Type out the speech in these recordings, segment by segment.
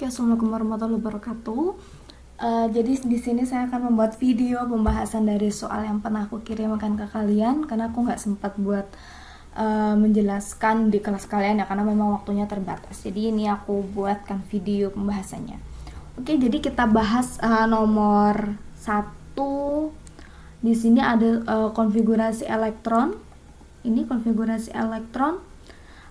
Oke, assalamualaikum warahmatullahi wabarakatuh. Jadi di sini saya akan membuat video pembahasan dari soal yang pernah aku kirimkan ke kalian karena aku nggak sempat buat menjelaskan di kelas kalian ya karena memang waktunya terbatas. Jadi ini aku buatkan video pembahasannya. Oke, jadi kita bahas nomor 1. Di sini ada konfigurasi elektron. Ini konfigurasi elektron.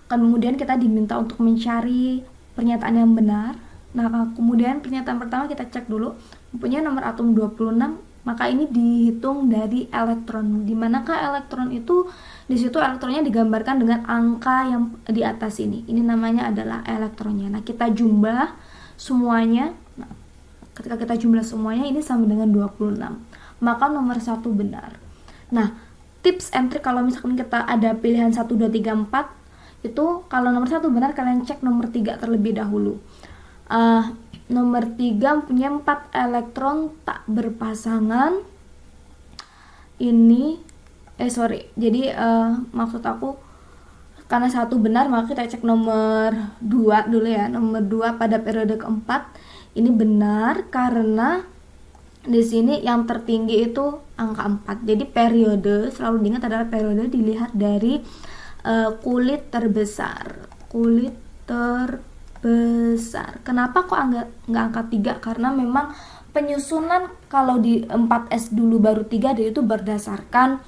Kemudian kita diminta untuk mencari pernyataan yang benar. Nah, kemudian pernyataan pertama kita cek dulu, mempunyai nomor atom 26, maka ini dihitung dari elektron. Di manakah elektron itu? Di situ elektronnya digambarkan dengan angka yang di atas ini. Ini namanya adalah elektronnya. Nah, kita jumlah semuanya. Nah, ketika kita jumlah semuanya ini sama dengan 26. Maka nomor 1 benar. Nah, tips and trick kalau misalkan kita ada pilihan 1 2 3 4, itu kalau nomor 1 benar, kalian cek nomor 3 terlebih dahulu. Nomor 3 punya 4 elektron tak berpasangan. Jadi maksud aku karena 1 benar, maka kita cek nomor 2 dulu ya. Nomor 2 pada periode keempat ini benar karena di sini yang tertinggi itu angka 4. Jadi periode, selalu diingat adalah periode dilihat dari kulit terbesar. Kenapa kok nggak angka 3? Karena memang penyusunan kalau di 4S dulu baru 3D itu berdasarkan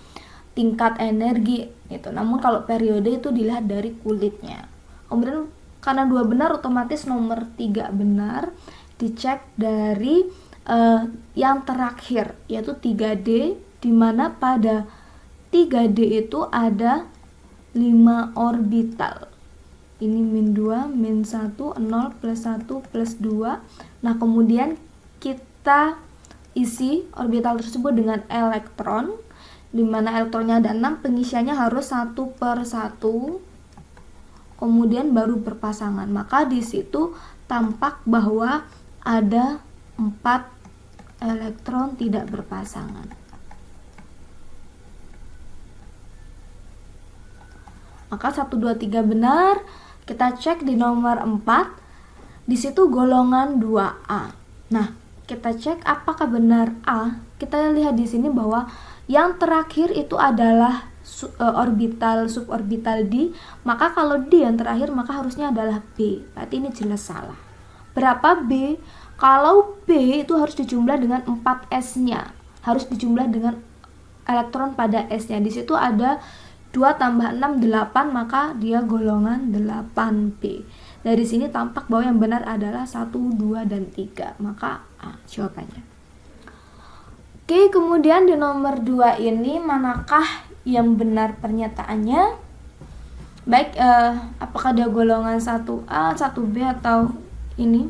tingkat energi gitu. Namun kalau periode itu dilihat dari kulitnya. Kemudian karena 2 benar, otomatis nomor 3 benar. Dicek dari yang terakhir yaitu 3D, dimana pada 3D itu ada 5 orbital. Ini min 2, min 1, 0, plus 1, plus 2. Nah, kemudian kita isi orbital tersebut dengan elektron, dimana elektronnya ada 6, pengisiannya harus 1 per 1, kemudian baru berpasangan. Maka di situ tampak bahwa ada 4 elektron tidak berpasangan. Maka 1 2 3 benar. Kita cek di nomor 4. Di situ golongan 2A. Nah, kita cek apakah benar A. Kita lihat di sini bahwa yang terakhir itu adalah orbital suborbital D. Maka kalau D yang terakhir, maka harusnya adalah B. Berarti ini jelas salah. Berapa B? Kalau B itu harus dijumlah dengan 4S-nya. Harus dijumlah dengan elektron pada S-nya. Di situ ada 2 tambah 6, 8, maka dia golongan 8B. Dari sini tampak bahwa yang benar adalah 1, 2, dan 3. Maka A jawabannya. Oke, kemudian di nomor 2 ini manakah yang benar pernyataannya? Baik, apakah dia golongan 1A, 1B, atau ini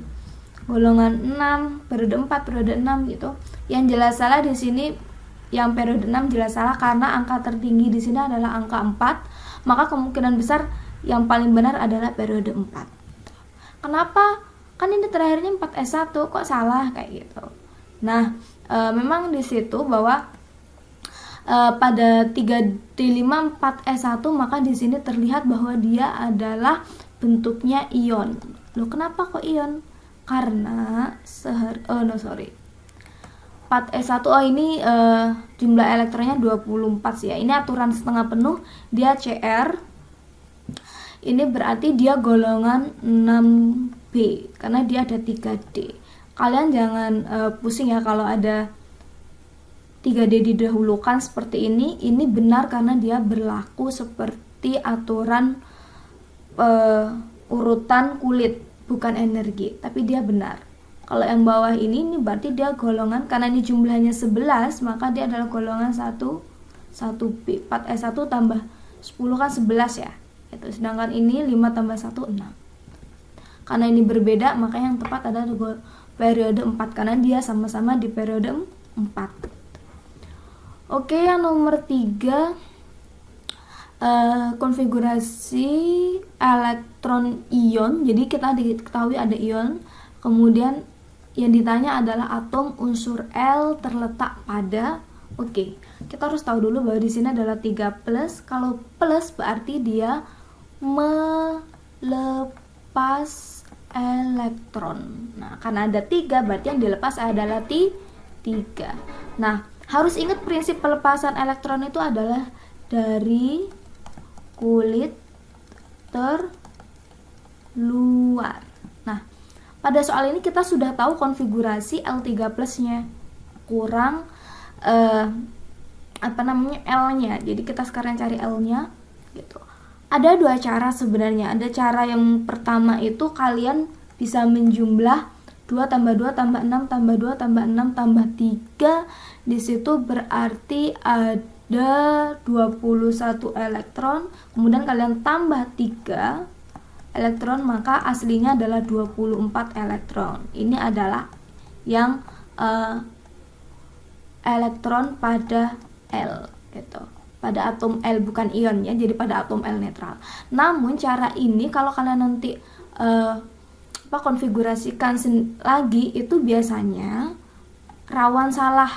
golongan 6, periode 4, periode 6 gitu. Yang jelas salah di sini. Yang periode 6 jelas salah karena angka tertinggi di sini adalah angka 4, maka kemungkinan besar yang paling benar adalah periode 4. Kenapa? Kan ini terakhirnya 4S1, kok salah kayak gitu. Nah, memang di situ bahwa pada 3D5 4S1, maka di sini terlihat bahwa dia adalah bentuknya ion. Loh, kenapa kok ion? Karena 4S1, ini jumlah elektronnya 24 sih ya. Ini aturan setengah penuh, dia Cr. Ini berarti dia golongan 6B karena dia ada 3D. Kalian jangan pusing ya kalau ada 3D didahulukan seperti ini. Ini benar karena dia berlaku seperti aturan urutan kulit, bukan energi, tapi dia benar. Kalau yang bawah ini berarti dia golongan, karena ini jumlahnya 11, maka dia adalah golongan 1B. 4S1 tambah 10 kan 11 ya. Sedangkan ini 5 tambah 1, 6. Karena ini berbeda, maka yang tepat adalah periode 4, karena dia sama-sama di periode 4. Oke, yang nomor 3, konfigurasi elektron ion. Jadi kita diketahui ada ion. Kemudian yang ditanya adalah atom unsur L terletak pada. Oke, kita harus tahu dulu bahwa di sini adalah 3 plus. Kalau plus berarti dia melepas elektron. Nah, karena ada 3 berarti yang dilepas adalah 3. Nah, harus ingat prinsip pelepasan elektron itu adalah dari kulit terluar. Nah, pada soal ini kita sudah tahu konfigurasi L3 plusnya kurang L-nya. Jadi kita sekarang cari L-nya gitu. Ada 2 cara sebenarnya. Ada cara yang pertama itu kalian bisa menjumlah 2 tambah 2 tambah 6 tambah 2 tambah 6 tambah 3. Di situ berarti ada 21 elektron. Kemudian kalian tambah 3 elektron, maka aslinya adalah 24 elektron. Ini adalah yang elektron pada L gitu. Pada atom L, bukan ion ya, jadi pada atom L netral. Namun cara ini kalau kalian nanti konfigurasikan lagi itu biasanya rawan salah.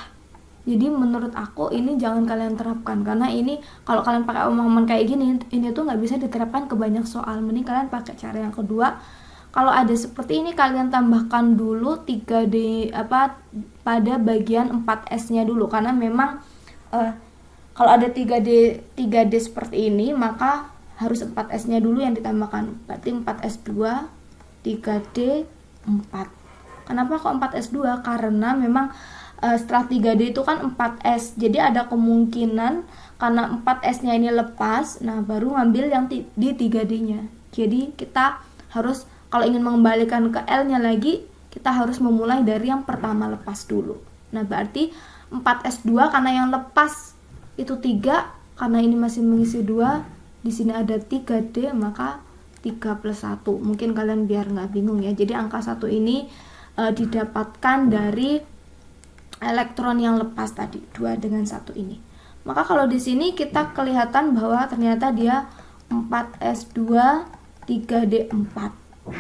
Jadi menurut aku ini jangan kalian terapkan, karena ini kalau kalian pakai omongan kayak gini, ini tuh nggak bisa diterapkan ke banyak soal. Mending kalian pakai cara yang kedua. Kalau ada seperti ini, kalian tambahkan dulu 3D pada bagian 4S-nya dulu, karena memang kalau ada 3D seperti ini, maka harus 4S-nya dulu yang ditambahkan. Berarti 4S2, 3D, 4. Kenapa kok 4S2? Karena memang setelah 3D itu kan 4S. Jadi ada kemungkinan karena 4S-nya ini lepas, nah baru ngambil yang di 3D-nya. Jadi kita harus, kalau ingin mengembalikan ke L-nya lagi, kita harus memulai dari yang pertama lepas dulu. Nah, berarti 4S2 karena yang lepas itu 3, karena ini masih mengisi 2, di sini ada 3D, maka 3 plus 1. Mungkin kalian biar nggak bingung ya. Jadi angka 1 ini didapatkan dari elektron yang lepas tadi, 2 dengan 1 ini. Maka kalau di sini kita kelihatan bahwa ternyata dia 4S2 3D4.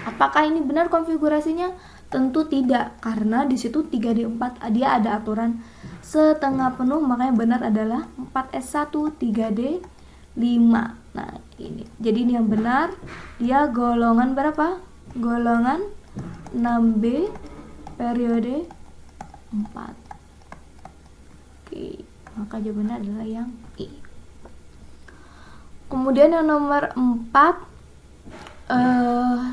Apakah ini benar konfigurasinya? Tentu tidak, karena di situ 3D4 dia ada aturan setengah penuh, makanya benar adalah 4S1 3D5. Nah, ini. Jadi ini yang benar. Dia golongan berapa? Golongan 6B periode 4. Oke, maka jawabannya adalah yang I. Kemudian yang nomor 4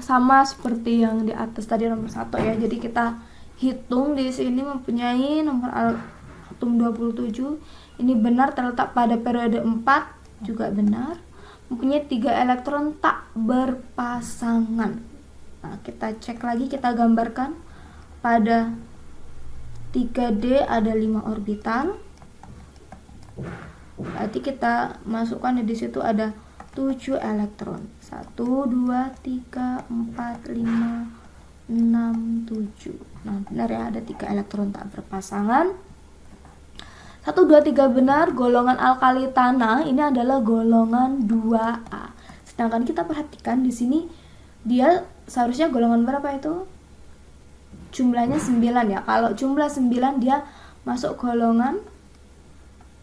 sama seperti yang di atas tadi nomor 1 ya. Jadi kita hitung di sini mempunyai nomor atom 27. Ini benar terletak pada periode 4, juga benar. Mempunyai 3 elektron tak berpasangan. Nah, kita cek lagi, kita gambarkan. Pada 3D ada 5 orbital. Berarti kita masukkan di situ ada 7 elektron. 1 2 3 4 5 6 7. Nah, benar ya, ada 3 elektron tak berpasangan. 1 2 3 benar, golongan alkali tanah ini adalah golongan 2A. Sedangkan kita perhatikan di sini dia seharusnya golongan berapa itu? Jumlahnya 9 ya. Kalau jumlah 9 dia masuk golongan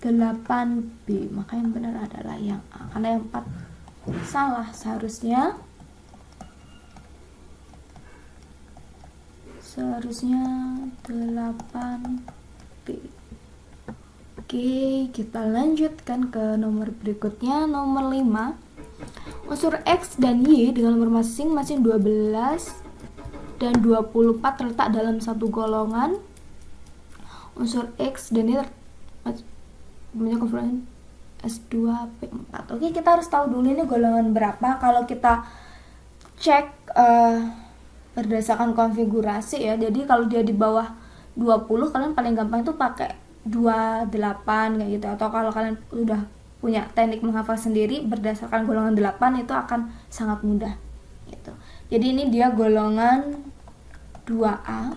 8B. Maka yang benar adalah yang A. Karena yang 4 salah, seharusnya 8B. Oke, kita lanjutkan ke nomor berikutnya, nomor 5. Unsur X dan Y dengan nomor masing-masing 12 dan 24 terletak dalam satu golongan. Unsur X dan Y punya konfiguran S2P4. Oke, kita harus tahu dulu ini golongan berapa. Kalau kita cek berdasarkan konfigurasi ya. Jadi kalau dia di bawah 20, kalian paling gampang itu pakai 28 kayak gitu. Atau kalau kalian udah punya teknik menghafal sendiri berdasarkan golongan 8, itu akan sangat mudah gitu. Jadi ini dia golongan 2A.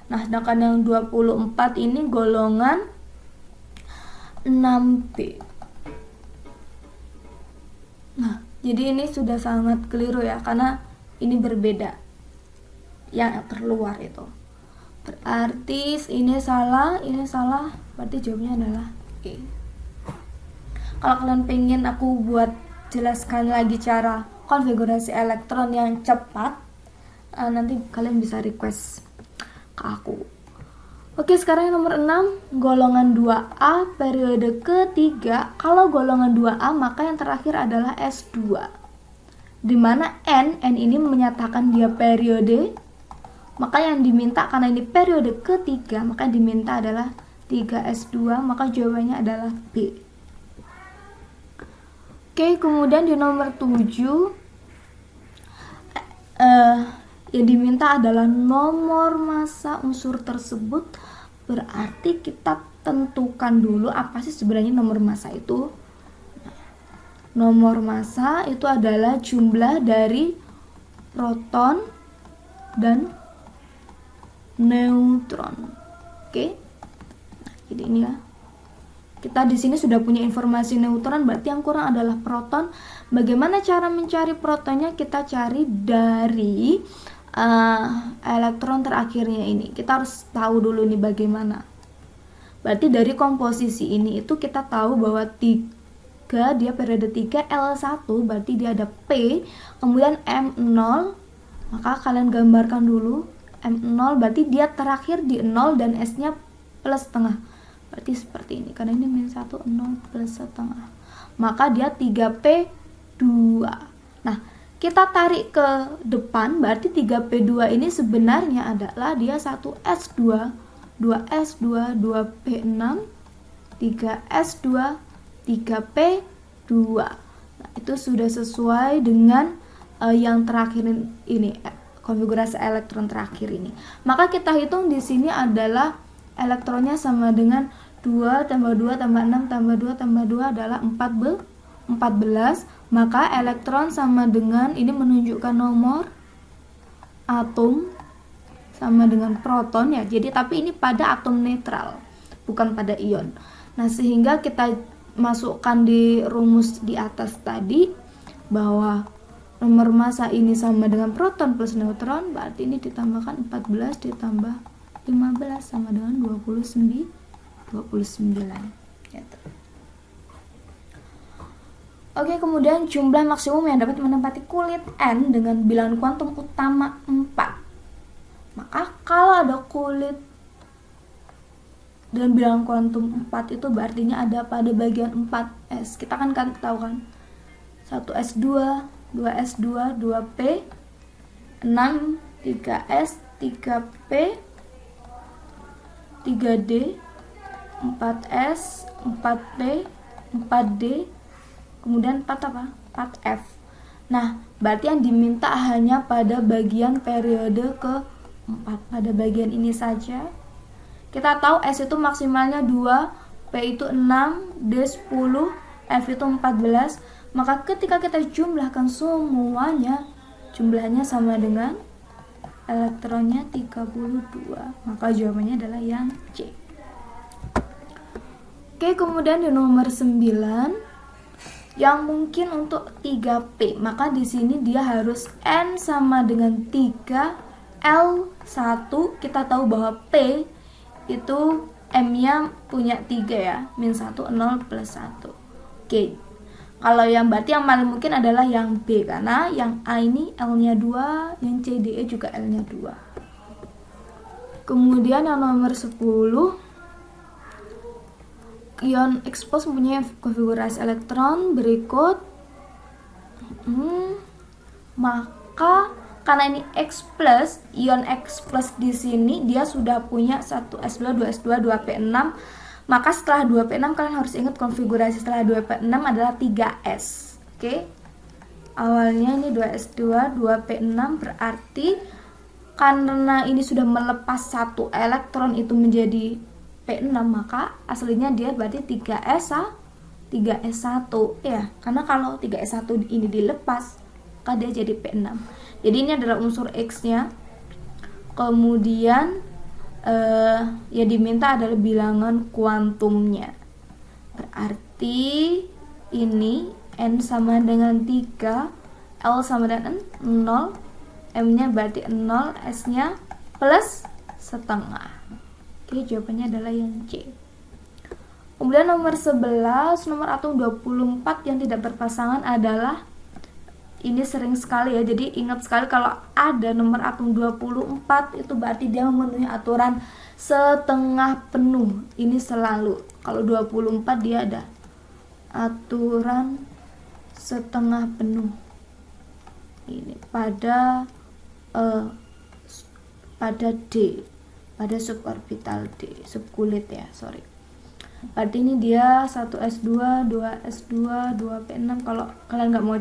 Nah, sedangkan yang 24 ini golongan 6B. Nah, jadi ini sudah sangat keliru ya, karena ini berbeda yang terluar itu. Berarti ini salah, berarti jawabnya adalah E. Kalau kalian pengen aku buat jelaskan lagi cara konfigurasi elektron yang cepat, nanti kalian bisa request ke aku. Oke, sekarang yang nomor 6, golongan 2A periode ketiga. Kalau golongan 2A maka yang terakhir adalah S2, dimana N ini menyatakan dia periode, maka yang diminta karena ini periode ketiga maka yang diminta adalah 3S2, maka jawabannya adalah B. Oke, kemudian di nomor 7 yang diminta adalah nomor massa unsur tersebut. Berarti kita tentukan dulu apa sih sebenarnya nomor massa itu. Nomor massa itu adalah jumlah dari proton dan neutron. Oke. Nah, jadi ini ya. Kita di sini sudah punya informasi neutron, berarti yang kurang adalah proton. Bagaimana cara mencari protonnya? Kita cari dari elektron terakhirnya ini. Kita harus tahu dulu nih bagaimana. Berarti dari komposisi ini itu kita tahu bahwa 3 dia periode 3 L1, berarti dia ada P, kemudian M0. Maka kalian gambarkan dulu M0, berarti dia terakhir di 0 dan S-nya plus setengah. Berarti seperti ini, karena ini min 1, 0 plus setengah. Maka dia 3P2. Nah, kita tarik ke depan, berarti 3P2 ini sebenarnya adalah dia 1S2, 2S2, 2P6, 3S2, 3P2. Nah, itu sudah sesuai dengan yang terakhir ini, konfigurasi elektron terakhir ini. Maka kita hitung di sini adalah elektronnya sama dengan 2 tambah 2 tambah 6 tambah 2 tambah 2 adalah 14. Maka elektron sama dengan, ini menunjukkan nomor atom sama dengan proton ya. Jadi tapi ini pada atom netral, bukan pada ion. Nah, sehingga kita masukkan di rumus di atas tadi bahwa nomor massa ini sama dengan proton plus neutron, berarti ini ditambahkan 14 ditambah 15 sama dengan 29 gitu. Oke, kemudian jumlah maksimum yang dapat menempati kulit N dengan bilangan kuantum utama 4. Maka kalau ada kulit dengan bilangan kuantum 4 itu berartinya ada pada bagian 4S. Kita kan tahu kan 1S2, 2S2, 2P, 6, 3S, 3P, 3D, 4S, 4P, 4D, kemudian 4 apa? 4F. Nah, berarti yang diminta hanya pada bagian periode ke-4, pada bagian ini saja. Kita tahu S itu maksimalnya 2, P itu 6, D 10, F itu 14. Maka ketika kita jumlahkan semuanya, jumlahnya sama dengan elektronnya 32. Maka jawabannya adalah yang C. Oke, kemudian di nomor 9 yang mungkin untuk 3P, maka di sini dia harus N sama dengan 3 L1. Kita tahu bahwa P itu M-nya punya 3 ya, min 1, 0 plus 1. Oke, kalau yang berarti yang paling mungkin adalah yang B, karena yang A ini L-nya 2, yang C, D, E juga L-nya 2. Kemudian yang nomor 10, ion expose mempunyai konfigurasi elektron berikut. Maka karena ini X plus, ion X plus di sini dia sudah punya 1S2, 2S2, 2P6. Maka setelah 2P6 kalian harus ingat konfigurasi setelah 2P6 adalah 3S. Oke. Awalnya ini 2S2, 2P6, berarti karena ini sudah melepas satu elektron itu menjadi P6, maka aslinya dia berarti 3S1 ya. Karena kalau 3S1 ini dilepas, maka dia jadi P6. Jadi ini adalah unsur X-nya. Kemudian yang diminta adalah bilangan kuantumnya. Berarti ini N sama dengan 3, L sama dengan 0, M-nya berarti 0, S-nya plus setengah. Oke, jawabannya adalah yang C. Kemudian nomor 11, nomor atom 24 yang tidak berpasangan adalah ini sering sekali ya, jadi ingat sekali kalau ada nomor atom 24 itu berarti dia memenuhi aturan setengah penuh. Ini selalu kalau 24 dia ada aturan setengah penuh. Ini pada D, pada suborbital D, subkulit ya, sorry. Berarti ini dia 1s2, 2s2, 2p6. Kalau kalian nggak mau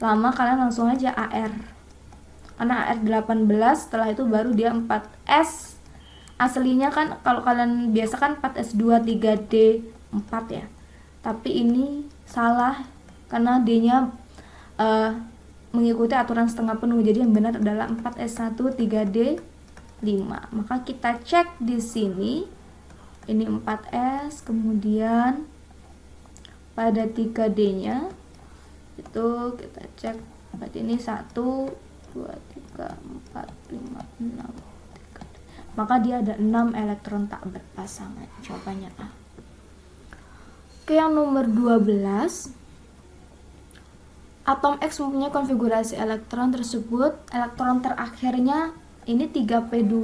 lama, kalian langsung aja AR, karena AR 18, setelah itu baru dia 4s. Aslinya kan kalau kalian biasa kan 4s2, 3d, 4 ya, tapi ini salah karena D nya mengikuti aturan setengah penuh, jadi yang benar adalah 4s1, 3d, 5. Maka kita cek di sini, ini 4s, kemudian pada 3d nya itu kita cek, berarti ini 1, 2, 3, 4, 5, 6, 3. Maka dia ada 6 elektron tak berpasangan. Jawabannya A. Oke, yang nomor 12, atom X mempunyai konfigurasi elektron tersebut, elektron terakhirnya ini 3p2,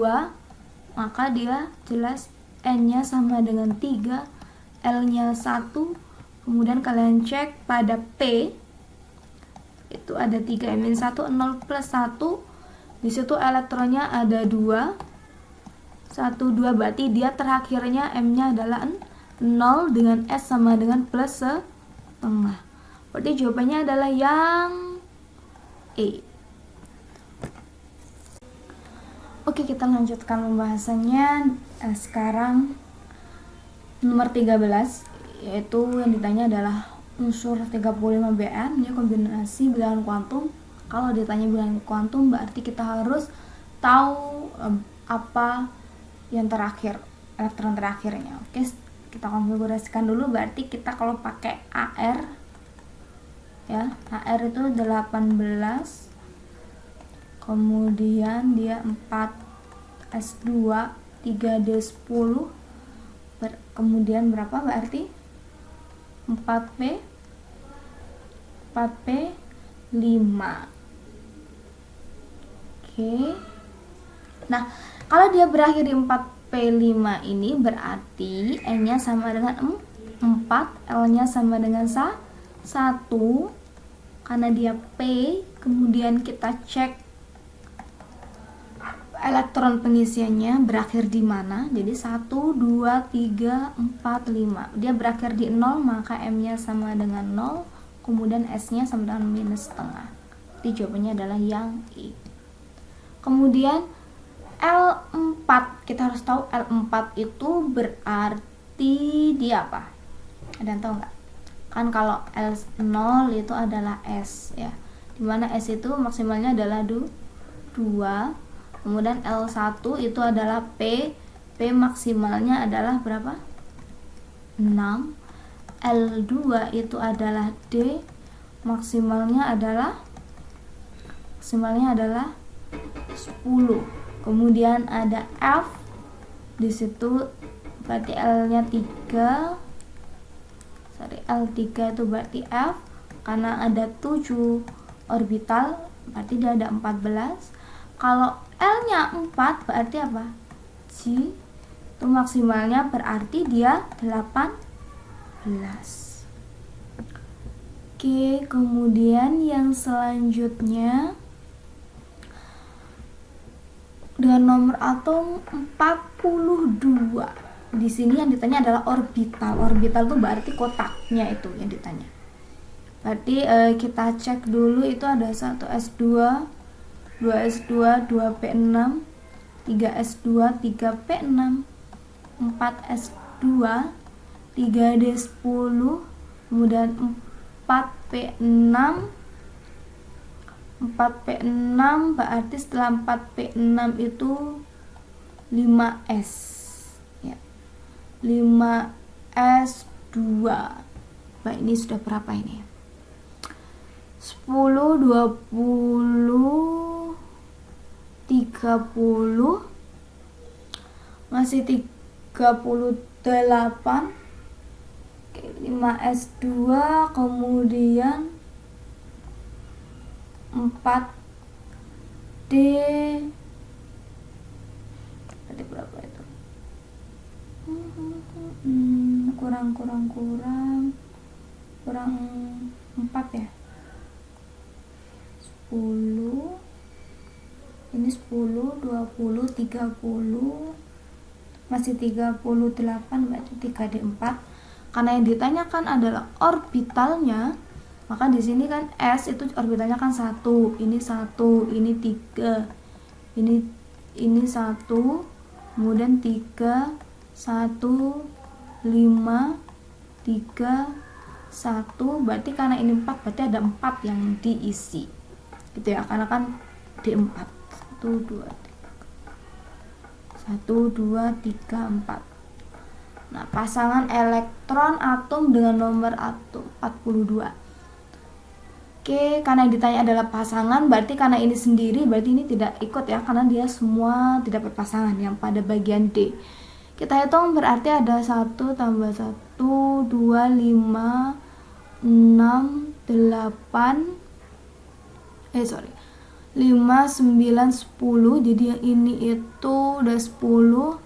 maka dia jelas N-nya sama dengan 3, L-nya 1. Kemudian kalian cek pada P, itu ada 3 1, 0 plus 1. Di situ elektronnya ada 2, 1, 2, berarti dia terakhirnya M-nya adalah 0 dengan S sama dengan plus setengah. Berarti jawabannya adalah yang E. Oke, kita lanjutkan pembahasannya. Sekarang nomor 13, yaitu yang ditanya adalah unsur 35Br, ini kombinasi bilangan kuantum. Kalau ditanya bilangan kuantum berarti kita harus tahu apa yang terakhir, elektron terakhirnya. Oke, kita konfigurasikan dulu. Berarti kita kalau pakai AR ya, AR itu 18, kemudian dia 4s2, 3d10, kemudian berapa berarti 4p 5. Oke, nah kalau dia berakhir di 4p5 ini berarti N nya sama dengan 4, L nya sama dengan 1, karena dia P. Kemudian kita cek elektron pengisiannya berakhir di mana. Jadi 1, 2, 3, 4, 5. Dia berakhir di 0, maka M-nya sama dengan 0. Kemudian S-nya sama dengan minus setengah. Jadi jawabannya adalah yang E. Kemudian L4, kita harus tahu L4 itu berarti dia apa? Ada yang tahu nggak? Kan kalau L0 itu adalah S ya. Dimana S itu maksimalnya adalah 2. Kemudian L1 itu adalah P. P maksimalnya adalah berapa? 6. L2 itu adalah D. Maksimalnya adalah 10. Kemudian ada F. Di situ berarti L-nya 3. L3 itu berarti F. Karena ada 7 orbital, berarti dia ada 14. Kalau L-nya 4 berarti apa? G. Itu maksimalnya berarti dia 18. Oke, kemudian yang selanjutnya dengan nomor atom 42. Di sini yang ditanya adalah orbital. Orbital itu berarti kotaknya itu yang ditanya. Berarti kita cek dulu, itu ada 1s2, 2s2, 2p6, 3s2, 3p6, 4s2, 3d10, kemudian 4p6. 4p6 berarti setelah 4p6 itu 5s ya. 5s2. Baik, ini sudah berapa ini? 10, 20, 30, masih 38. Oke, 5s2, kemudian 4D berarti berapa itu? Kurang 4 ya. 10 ini 10, 20, 30 masih 38 berarti 3D4. Karena yang ditanyakan adalah orbitalnya, maka di sini kan S itu orbitalnya kan 1, ini 1, ini 3, ini 1, kemudian 3, 1, 5, 3, 1, berarti karena ini 4 berarti ada 4 yang diisi gitu ya, karena kan D4 1, 2, 3, 4. Nah, pasangan elektron atom dengan nomor atom 42. Oke, karena yang ditanya adalah pasangan, berarti karena ini sendiri, berarti ini tidak ikut ya, karena dia semua tidak berpasangan yang pada bagian D. Kita hitung berarti ada 1 tambah 1, 2, 5, 6, 8, 5, 9, 10. Jadi yang ini itu udah 10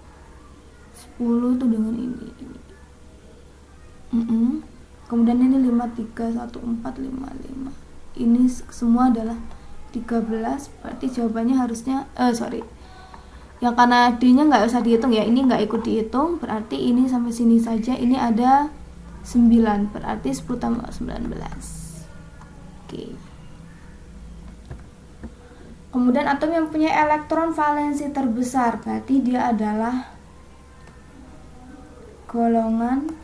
itu dengan ini. Kemudian ini 5, 3, 1, 4, 5, 5. Ini semua adalah 13, berarti jawabannya harusnya yang karena D-nya nggak usah dihitung ya, ini nggak ikut dihitung, berarti ini sampai sini saja. Ini ada 9, berarti 10 tambah 19. Oke. Kemudian atom yang punya elektron valensi terbesar, berarti dia adalah golongan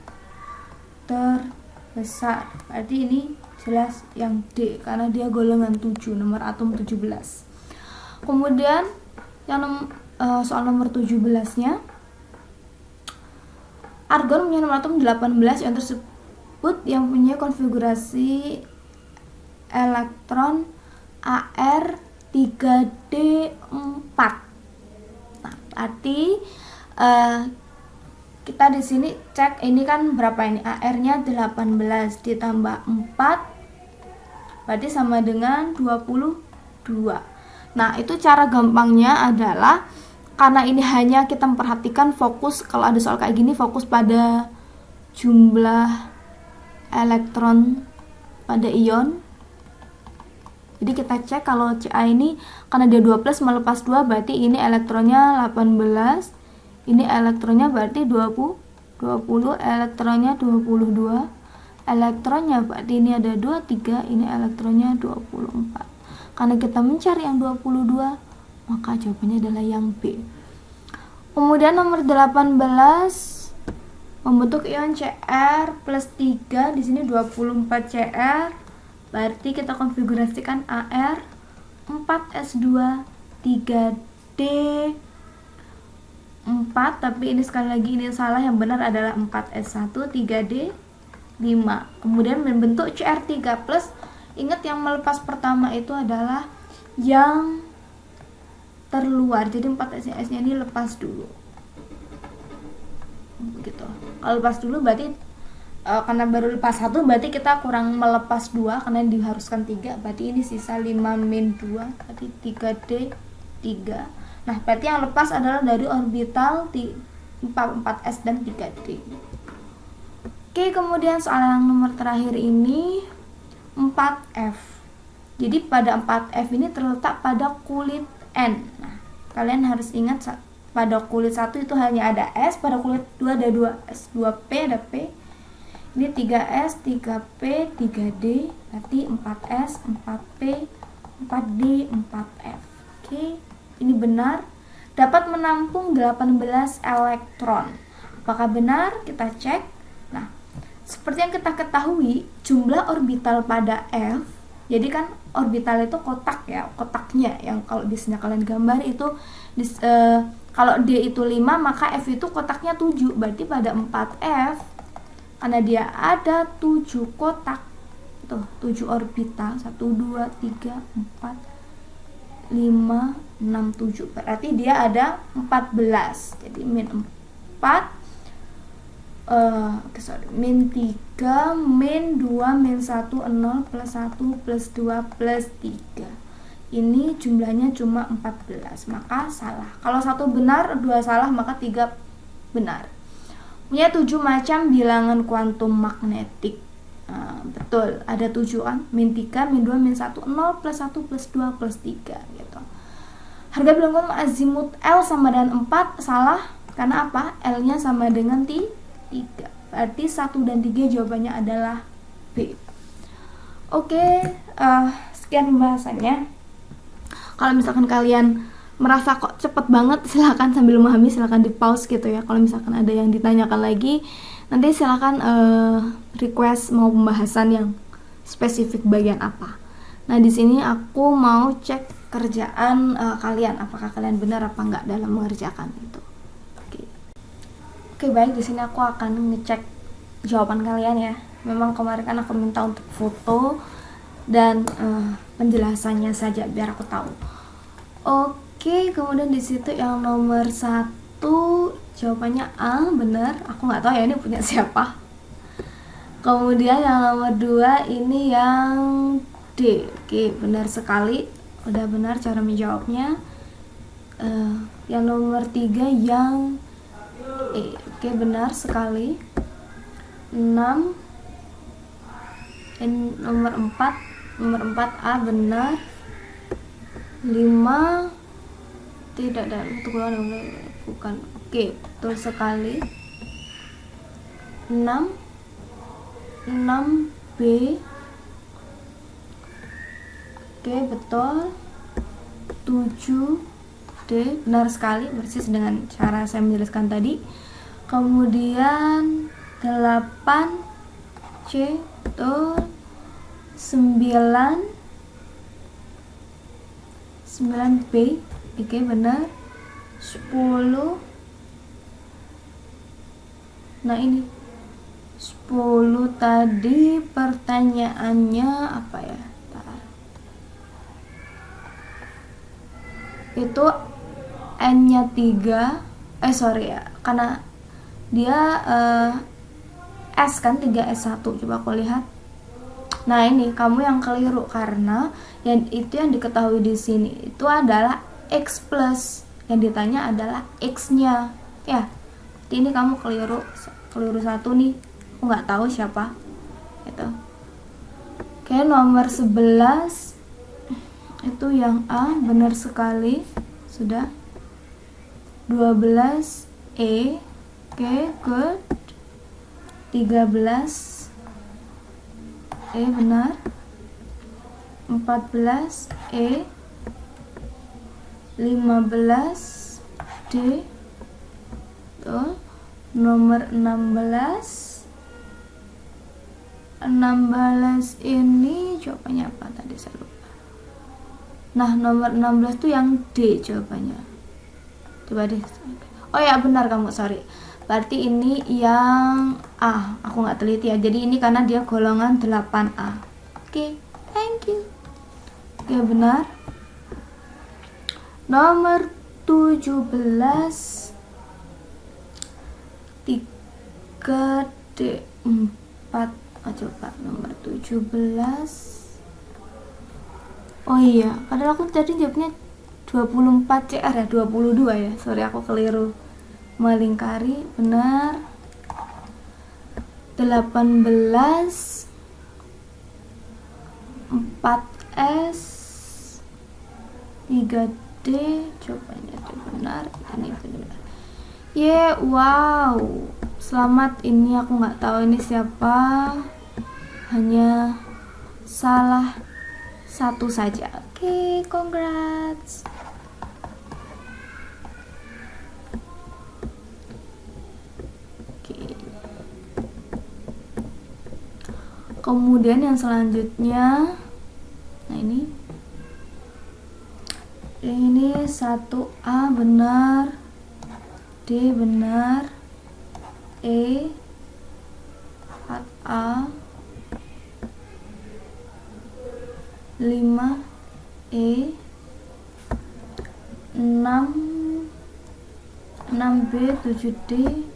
terbesar. Berarti ini jelas yang D karena dia golongan 7, nomor atom 17. Kemudian yang soal nomor 17-nya, argon punya nomor atom 18, yang tersebut yang punya konfigurasi elektron Ar 3D4. Nah, berarti kita di sini cek ini kan berapa ini, AR-nya 18 ditambah 4 berarti sama dengan 22. Nah, itu cara gampangnya adalah karena ini hanya kita memperhatikan fokus, kalau ada soal kayak gini fokus pada jumlah elektron pada ion. Jadi kita cek kalau Ca ini karena dia 2 plus melepas 2, berarti ini elektronnya 18, ini elektronnya berarti 20, elektronnya 22, elektronnya berarti ini ada 23, ini elektronnya 24. Karena kita mencari yang 22, maka jawabannya adalah yang B. Kemudian nomor 18 membentuk ion Cr plus 3, di sini 24 Cr. Berarti kita konfigurasikan Ar 4S2 3D 4, tapi ini sekali lagi ini salah, yang benar adalah 4S1 3D 5. Kemudian membentuk Cr3+. Ingat yang melepas pertama itu adalah yang terluar, jadi 4S-nya ini lepas dulu. Begitu. Kalau lepas dulu berarti karena baru lepas 1 berarti kita kurang melepas 2 karena diharuskan 3, berarti ini sisa 5 min 2 berarti 3D 3. Nah, berarti yang lepas adalah dari orbital 4S dan 3D. Oke, kemudian soal yang nomor terakhir ini 4F. Jadi pada 4F ini terletak pada kulit N. Nah, kalian harus ingat pada kulit 1 itu hanya ada S, pada kulit 2 ada 2S, 2P ada P. Ini 3S, 3P, 3D, berarti 4S, 4P, 4D, 4F. Oke, ini benar. Dapat menampung 18 elektron. Apakah benar? Kita cek. Nah, seperti yang kita ketahui, jumlah orbital pada F, jadi kan orbital itu kotak ya, kotaknya yang kalau biasanya kalian gambar itu kalau D itu 5, maka F itu kotaknya 7. Berarti pada 4F karena dia ada 7 kotak, tuh 7 orbital, 1, 2, 3, 4, 5, 6, 7, berarti dia ada 14. Jadi min 4 min 3, min 2, min 1, 0, plus 1, plus 2, plus 3. Ini jumlahnya cuma 14, maka salah. Kalau 1 benar, 2 salah, maka 3 benar. Punya 7 macam bilangan kuantum magnetik. Betul, ada 7 kan? Min 3, min 2, min 1, 0, plus 1, plus 2, plus 3 gitu. Harga bilangan kuantum azimut L sama dengan 4, salah. Karena apa? L-nya sama dengan 3. Berarti 1 dan 3 jawabannya adalah B. Oke, sekian pembahasannya. Kalau misalkan kalian merasa kok cepet banget, silahkan sambil memahami silahkan di pause gitu ya. Kalau misalkan ada yang ditanyakan lagi, nanti silahkan request mau pembahasan yang spesifik bagian apa. Nah, di sini aku mau cek kerjaan kalian, apakah kalian benar apa enggak dalam mengerjakan itu. Oke, baik, di sini aku akan ngecek jawaban kalian ya. Memang kemarin kan aku minta untuk foto dan penjelasannya saja biar aku tahu. Oke, kemudian di situ yang nomor 1 jawabannya A, benar. Aku nggak tahu ya ini punya siapa. Kemudian yang nomor 2 ini yang D. Oke, benar sekali. Udah benar cara menjawabnya. Yang nomor 3 yang E. Oke, benar sekali. 6. Nomor 4 A benar. 5 tidak ada untuk bukan. Oke, betul sekali. 6 B. Oke, betul. 7 D, benar sekali, persis dengan cara saya menjelaskan tadi. Kemudian 8 C, betul. 9 B, oke, benar. 10. Nah, ini 10 tadi pertanyaannya apa ya? Itu N-nya 3, karena dia S kan 3S1, coba aku lihat. Nah, ini kamu yang keliru karena yang diketahui di sini itu adalah X plus, yang ditanya adalah X-nya ya. Ini kamu keliru satu nih, aku nggak tahu siapa itu. Oke, nomor 11 itu yang A, benar sekali, sudah. 12 E, oke, good. 13 E, benar. 14 E, 15 D, tuh. Nomor 16 ini jawabannya apa tadi, saya lupa. Nah, nomor 16 tuh yang D jawabannya. Coba deh. Oh ya, benar kamu, sorry. Berarti ini yang A. Aku nggak teliti ya. Jadi ini karena dia golongan 8A. Oke, thank you. Oke, benar. Nomor 17 3D4. Coba nomor 17. Oh iya, padahal aku tadi jawabnya 24 CR ya, 22 ya. Sorry, aku keliru. Melingkari, benar. 18 4S 3D, jawabannya itu benar. Ini benar. Wow. Selamat, ini aku nggak tahu ini siapa. Hanya salah satu saja. Oke, congrats. Oke. Kemudian yang selanjutnya, nah ini 1A benar, D benar, E 4A, 5 E, 6 B, 7D,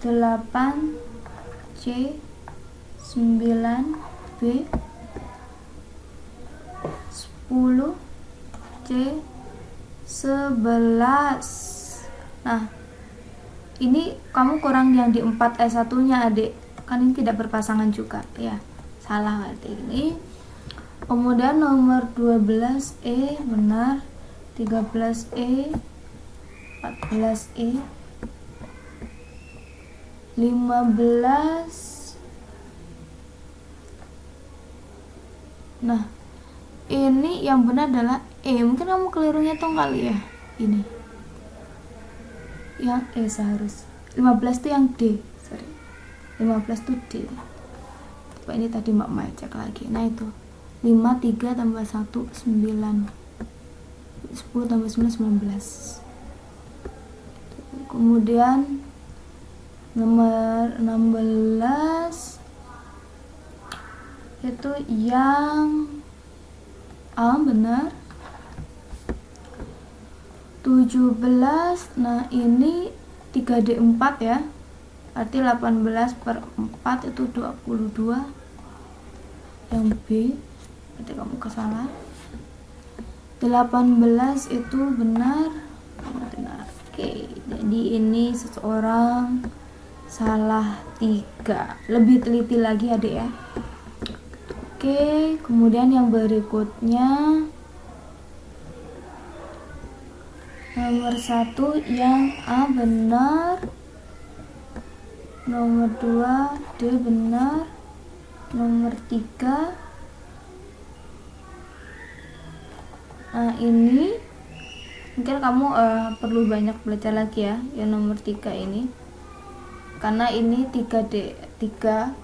8C 9B 10C 11. Nah, ini kamu kurang yang di 4S1 nya adik, kan ini tidak berpasangan juga ya, salah berarti ini. Kemudian nomor 12E benar, 13E 14E 15. Nah, ini yang benar adalah E. Mungkin kamu kelirunya tuh kali ya. Ini yang E seharus. 15 tuh yang D. Sorry. 15 tuh D. Coba ini tadi Mak cek lagi. Nah itu 5, 3 tambah 1, 9. 10 tambah 9, 19. Kemudian nomor 16 itu yang A benar. 17. Nah ini 3D4 ya, arti 18 per 4 itu 22. Yang B berarti kamu kesalah. 18 itu benar. Oke, jadi ini seseorang salah 3. Lebih teliti lagi adik ya. Oke, kemudian yang berikutnya nomor 1 yang A benar, nomor 2 D benar, nomor 3. Nah ini mungkin kamu perlu banyak belajar lagi ya yang nomor 3 ini, karena ini 3D 3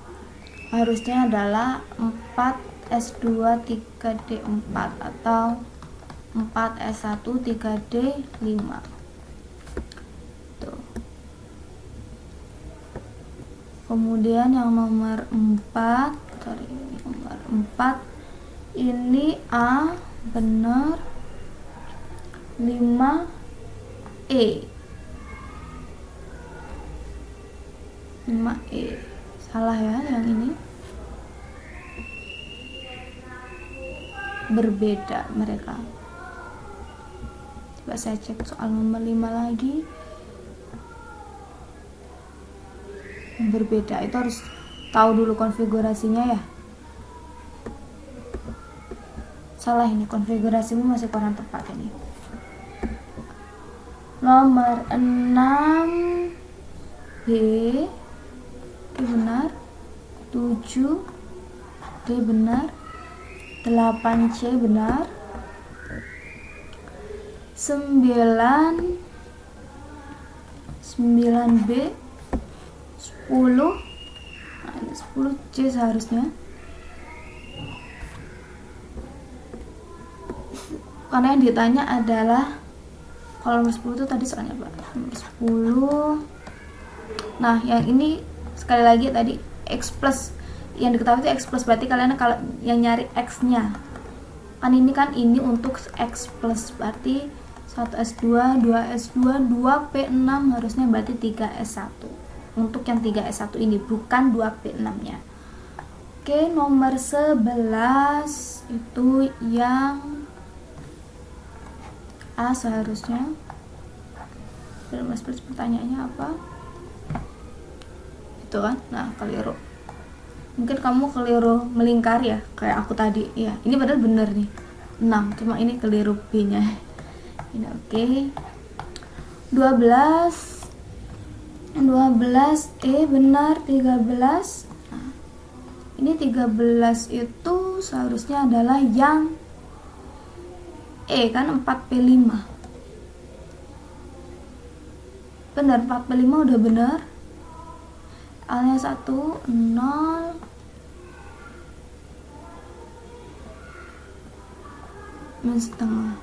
harusnya adalah 4S2 3D4 atau 4S1 3D5 tuh. Kemudian yang nomor 4 ini A benar, 5E 5E salah ya, yang ini berbeda mereka. Coba saya cek soal nomor 5 lagi. Berbeda, itu harus tahu dulu konfigurasinya ya. Salah ini, konfigurasimu masih kurang tepat ini. Nomor 6B benar, 7D benar, 8C benar, 9B 10. Nah, ini 10C seharusnya, karena yang ditanya adalah kalau nomor 10 itu tadi soalnya apa? Nomor 10. Nah yang ini sekali lagi tadi X plus, yang diketahui itu X plus, berarti kalian kalau yang nyari X nya kan ini untuk X plus, berarti 1S2, 2S2, 2P6 harusnya berarti 3S1 untuk yang 3S1 ini, bukan 2P6 nya. Oke, nomor 11 itu yang A seharusnya. Mas pertanyaannya apa? Itu kan, nah keliru. Mungkin kamu keliru melingkar ya, kayak aku tadi ya. Ini padahal bener nih 6, cuma ini keliru B nya ini. Oke. 12E benar, 13. Nah, ini 13 itu seharusnya adalah yang E kan, 4P5 benar, 4P5 udah benar. A nya 1, 0. Setengah.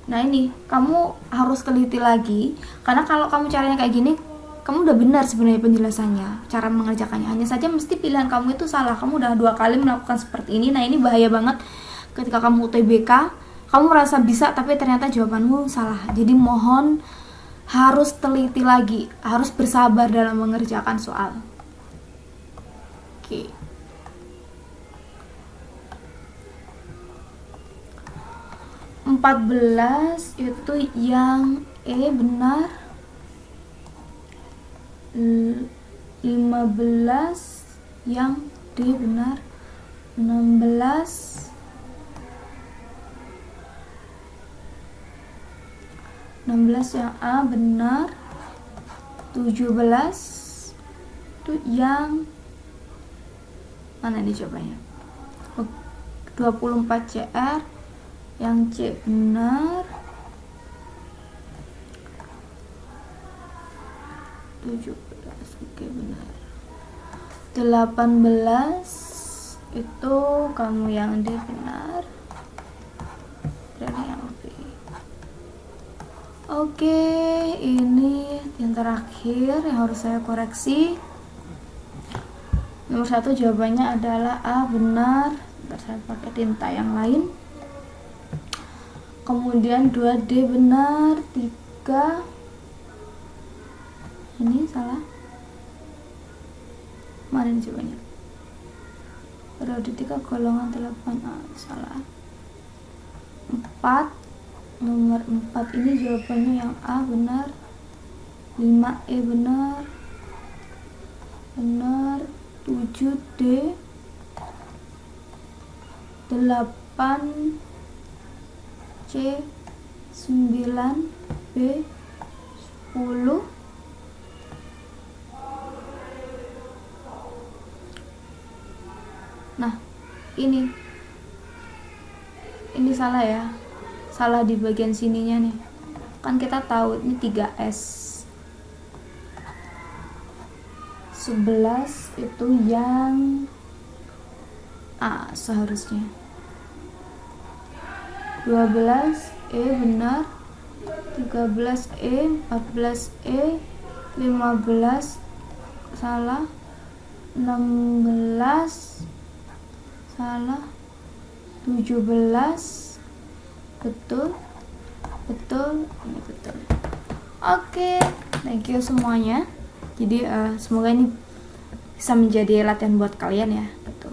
Nah ini kamu harus teliti lagi, karena kalau kamu caranya kayak gini kamu udah benar sebenarnya penjelasannya, cara mengerjakannya, hanya saja mesti pilihan kamu itu salah. Kamu udah 2 kali melakukan seperti ini. Nah ini bahaya banget ketika kamu UTBK, kamu merasa bisa tapi ternyata jawabanmu salah. Jadi mohon harus teliti lagi, harus bersabar dalam mengerjakan soal. Oke. 14 itu yang E benar. 15 yang D benar. 16 yang A benar. 17 itu yang mana nih jawabannya? 24 CR yang C benar. 17 oke benar. 18 itu kamu yang D benar. Dan yang B. Oke, ini yang terakhir yang harus saya koreksi. Nomor 1 jawabannya adalah A benar. Ntar saya pakai tinta yang lain. Kemudian 2D benar. 3 ini salah. Mana ini jawabannya? Periode 3 golongan 8A salah. 4 nomor 4 ini jawabannya yang A benar. 5E benar. 7D. 8C. 9B. 10. Nah, ini salah ya. Salah di bagian sininya nih. Kan kita tahu ini 3S. 11 itu yang A seharusnya. 12E benar. 13E, 14E, 15 salah. 16 salah. 17 betul, ini betul. Oke, thank you semuanya. Jadi semoga ini bisa menjadi latihan buat kalian ya. Betul.